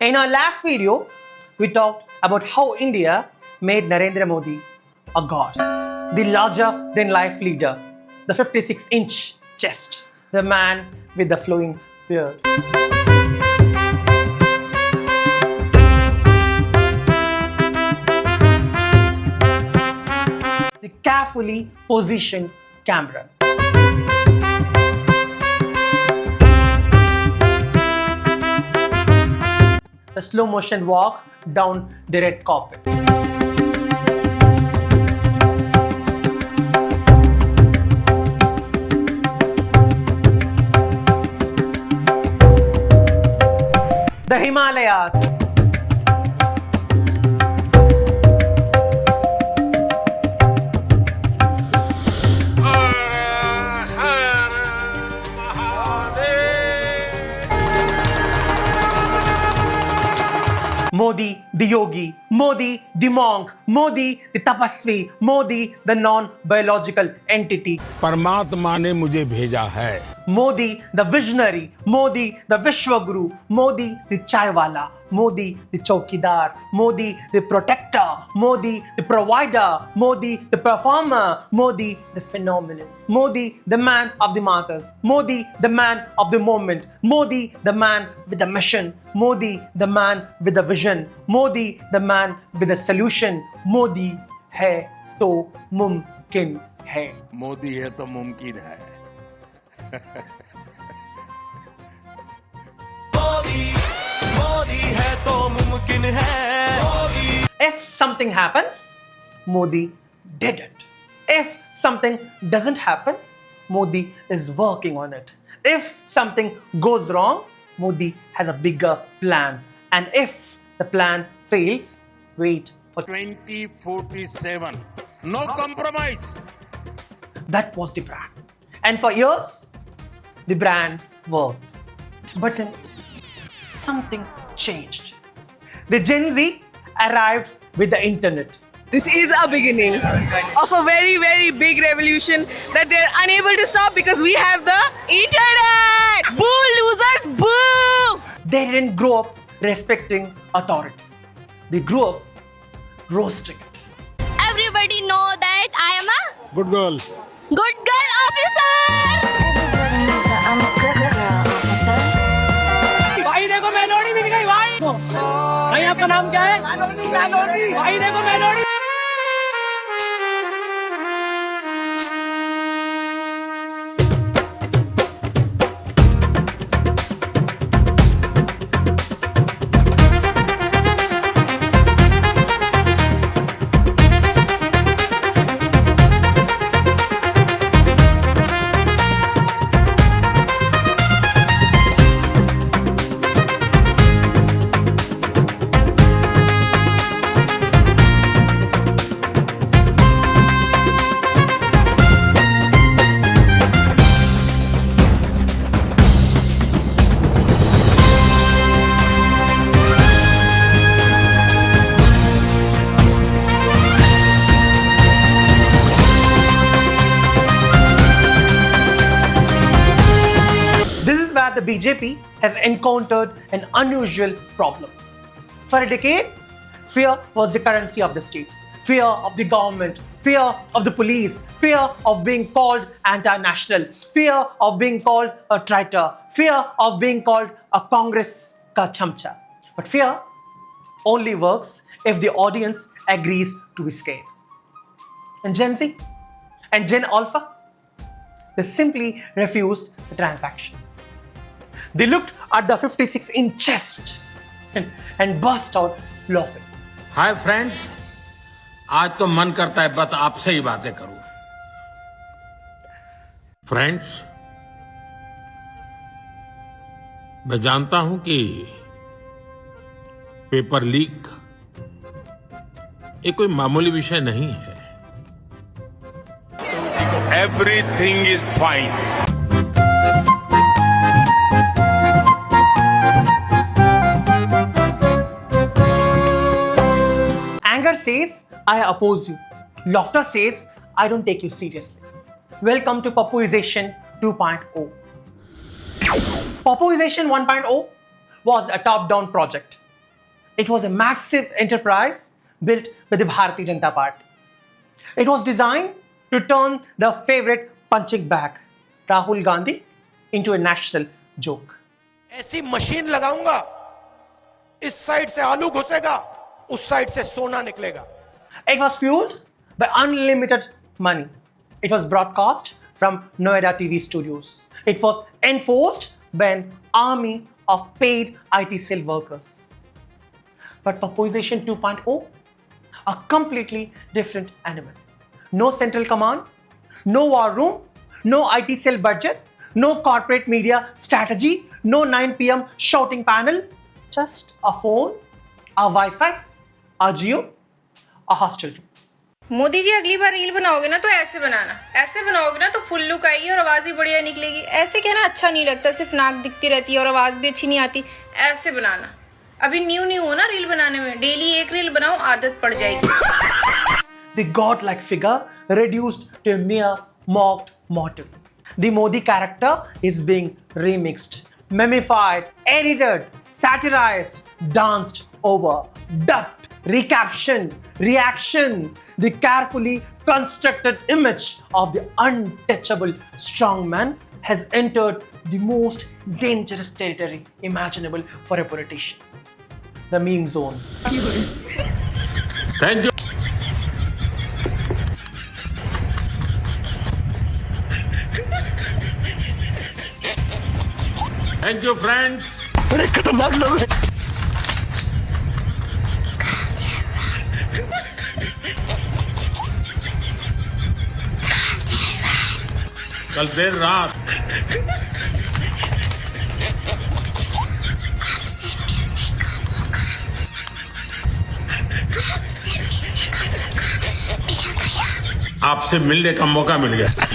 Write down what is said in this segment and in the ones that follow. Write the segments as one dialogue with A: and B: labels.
A: In our last video, we talked about how India made Narendra Modi a god, the larger-than-life leader, the 56-inch chest, the man with the flowing beard. The carefully positioned camera. The slow motion walk down the red carpet. The Himalayas. Modi the yogi, Modi the monk, Modi the tapasvi, Modi the non-biological entity.
B: परमात्मा ने मुझे भेजा है.
A: Modi the visionary, Modi the Vishwaguru, Modi the Chaiwala, Modi the Chowkidar, Modi the protector, Modi the provider, Modi the performer, Modi the phenomenon, Modi the man of the masses, Modi the man of the moment, Modi the man with the mission, Modi the man with the vision, Modi the man with the solution. Modi hai to mumkin hai.
B: Modi है तो मुमकिन है.
C: मोदी है तो मुमकिन है.
A: If something happens, Modi did it. If something doesn't happen, Modi is working on it. If something goes wrong, Modi has a bigger plan. And if the plan fails, wait for
B: 2047. No compromise.
A: That was the brand. And for years, the brand worked. But then something changed. The Gen Z arrived with the internet.
D: This is a beginning of a very, very big revolution that they're unable to stop because we have the internet! Boo, losers, boo!
A: They didn't grow up respecting authority. They grew up roasting it.
E: Everybody know that I am a
B: Good girl.
E: good girl officer.
F: I'm a good girl, officer.
G: भाई देखो melody मिल गई भाई. भाई आपका नाम क्या है? Melody. भाई देखो melody.
A: The BJP has encountered an unusual problem. For a decade, fear was the currency of the state. Fear of the government, fear of the police, fear of being called anti-national, fear of being called a traitor, fear of being called a Congress ka chamcha. But fear only works if the audience agrees to be scared. And Gen Z and Gen Alpha, they simply refused the transaction. They looked at the 56-inch chest and burst out laughing.
B: Hi friends, आज तो मन करता है बस आपसे ही बातें करूं. Friends, मैं जानता हूं कि पेपर लीक ये कोई मामूली विषय नहीं है. Everything is fine.
A: Anger says, I oppose you. Laughter says, I don't take you seriously. Welcome to Pappu-isation 2.0. Pappu-isation 1.0 was a top-down project. It was a massive enterprise built by the Bharatiya Janata Party. It was designed to turn the favorite punching bag, Rahul Gandhi, into a national joke.
H: ऐसी machine लगाऊंगा, इस side से आलू घुसेगा, उस side से सोना निकलेगा.
A: It was fueled by unlimited money. It was broadcast from Noida TV studios. It was enforced by an army of paid IT cell workers. But Pappu-isation 2.0, a completely different animal. No central command, no war room, no IT cell budget, no corporate media strategy, no 9 p.m. shouting panel, just a phone, a Wi-Fi, a Jio, a hostel room.
I: Modi ji अगली बार reel बनाओगे ना तो ऐसे बनाओगे ना तो full look आएगी और आवाज ही बढ़िया निकलेगी. ऐसे कहना अच्छा नहीं लगता, सिर्फ नाक दिखती रहती है और आवाज भी अच्छी नहीं आती. ऐसे बनाना. अभी न्यू हो ना रील बनाने में, डेली एक रील बनाओ, आदत पड़ जाएगी.
A: The godlike figure reduced to a mere mocked mortal. The Modi character is being remixed, memified, edited, satirized, danced over, dubbed, recaptioned, reaction. The carefully constructed image of the untouchable strongman has entered the most dangerous territory imaginable for a politician. The meme zone.
B: Thank you. Thank you, friends. कल देर रात आपसे मिलने का मौका मिल गया.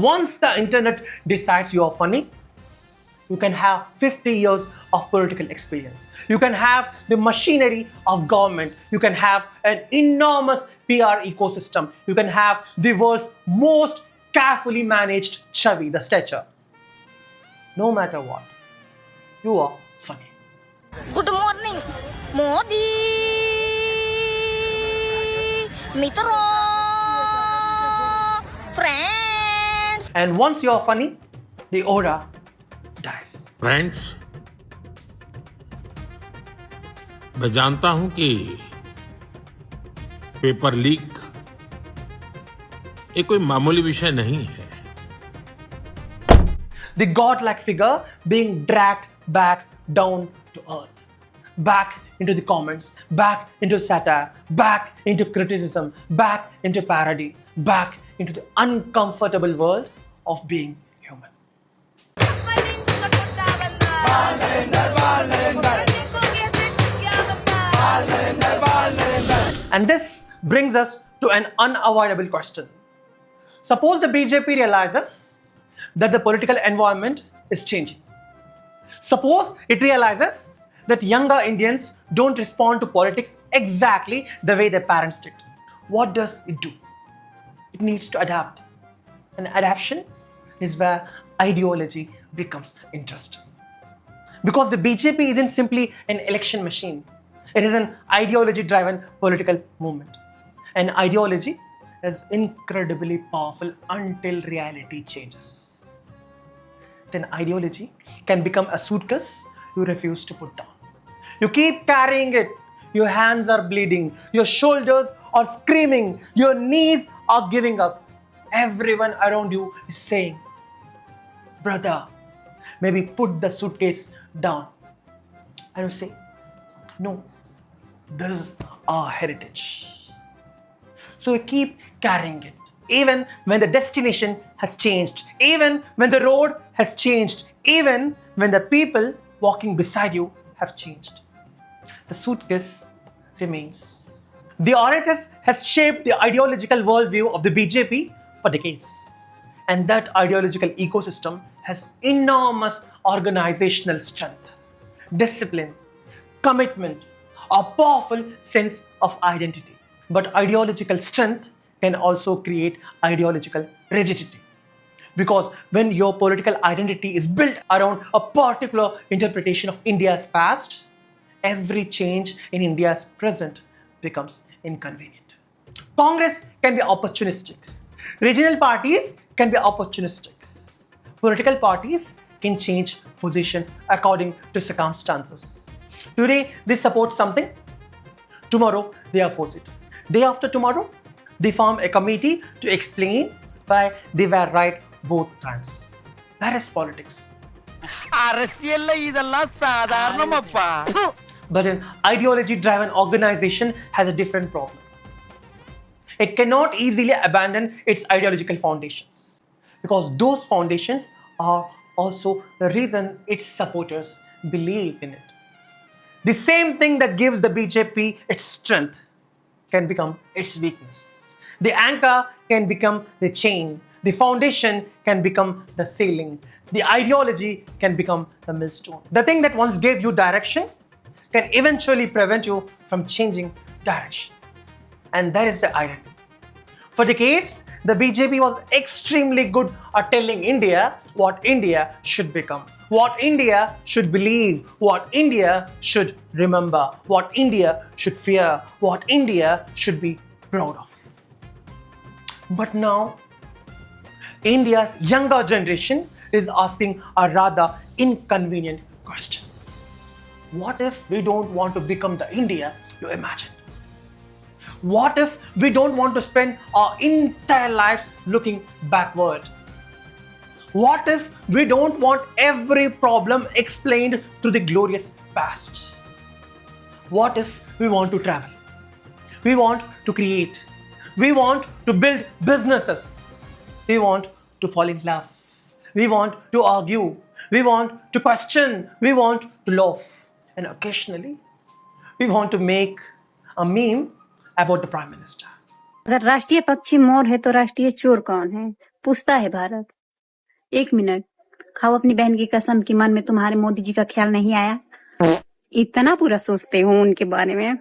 A: Once the internet decides you are funny, you can have 50 years of political experience. You can have the machinery of government. You can have an enormous PR ecosystem. You can have the world's most carefully managed chavi, the stature. No matter what, you are funny.
E: Good morning, Modi. Mitro. Friends.
A: And once you are funny, the aura dies.
B: Friends, मैं जानता हूं कि paper leak ये कोई मामूली विषय नहीं है.
A: The godlike figure being dragged back down to earth, back into the comments, back into satire, back into criticism, back into parody, back into the uncomfortable world of being human. And this brings us to an unavoidable question. Suppose the BJP realizes that the political environment is changing. Suppose it realizes that younger Indians don't respond to politics exactly the way their parents did. What does it do? It needs to adapt. And adaptation is where ideology becomes interesting. Because the BJP isn't simply an election machine. It is an ideology-driven political movement. And ideology is incredibly powerful until reality changes. Then ideology can become a suitcase you refuse to put down. You keep carrying it. Your hands are bleeding. Your shoulders are screaming. Your knees are giving up. Everyone around you is saying, brother, maybe put the suitcase down. And you say, no, this is our heritage. So you keep carrying it. Even when the destination has changed, even when the road has changed, even when the people walking beside you have changed, the suitcase remains. The RSS has shaped the ideological worldview of the BJP for decades. And that ideological ecosystem has enormous organizational strength, discipline, commitment, a powerful sense of identity. But ideological strength can also create ideological rigidity. Because when your political identity is built around a particular interpretation of India's past, every change in India's present becomes inconvenient. Congress can be opportunistic. Regional parties can be opportunistic. Political parties can change positions according to circumstances. Today, they support something. Tomorrow, they oppose it. Day after tomorrow, they form a committee to explain why they were right both times. That is politics. But an ideology-driven organization has a different problem. It cannot easily abandon its ideological foundations because those foundations are also the reason its supporters believe in it. The same thing that gives the BJP its strength can become its weakness. The anchor can become the chain. The foundation can become the ceiling. The ideology can become the millstone. The thing that once gave you direction can eventually prevent you from changing direction. And that is the irony. For decades, the BJP was extremely good at telling India what India should become, what India should believe, what India should remember, what India should fear, what India should be proud of. But now, India's younger generation is asking a rather inconvenient question. What if we don't want to become the India you imagined? What if we don't want to spend our entire lives looking backward? What if we don't want every problem explained through the glorious past? What if we want to travel? We want to create. We want to build businesses. We want to fall in love. We want to argue. We want to question. We want to laugh. And occasionally, we want to make a meme about the Prime Minister.
J: अगर राष्ट्रीय पक्षी मोर है तो राष्ट्रीय चोर कौन है? पूछता है भारत। 1 मिनट, खाओ अपनी बहन की कसम कि मन में तुम्हारे मोदी जी का ख्याल नहीं आया। इतना पूरा सोचते हो उनके बारे में।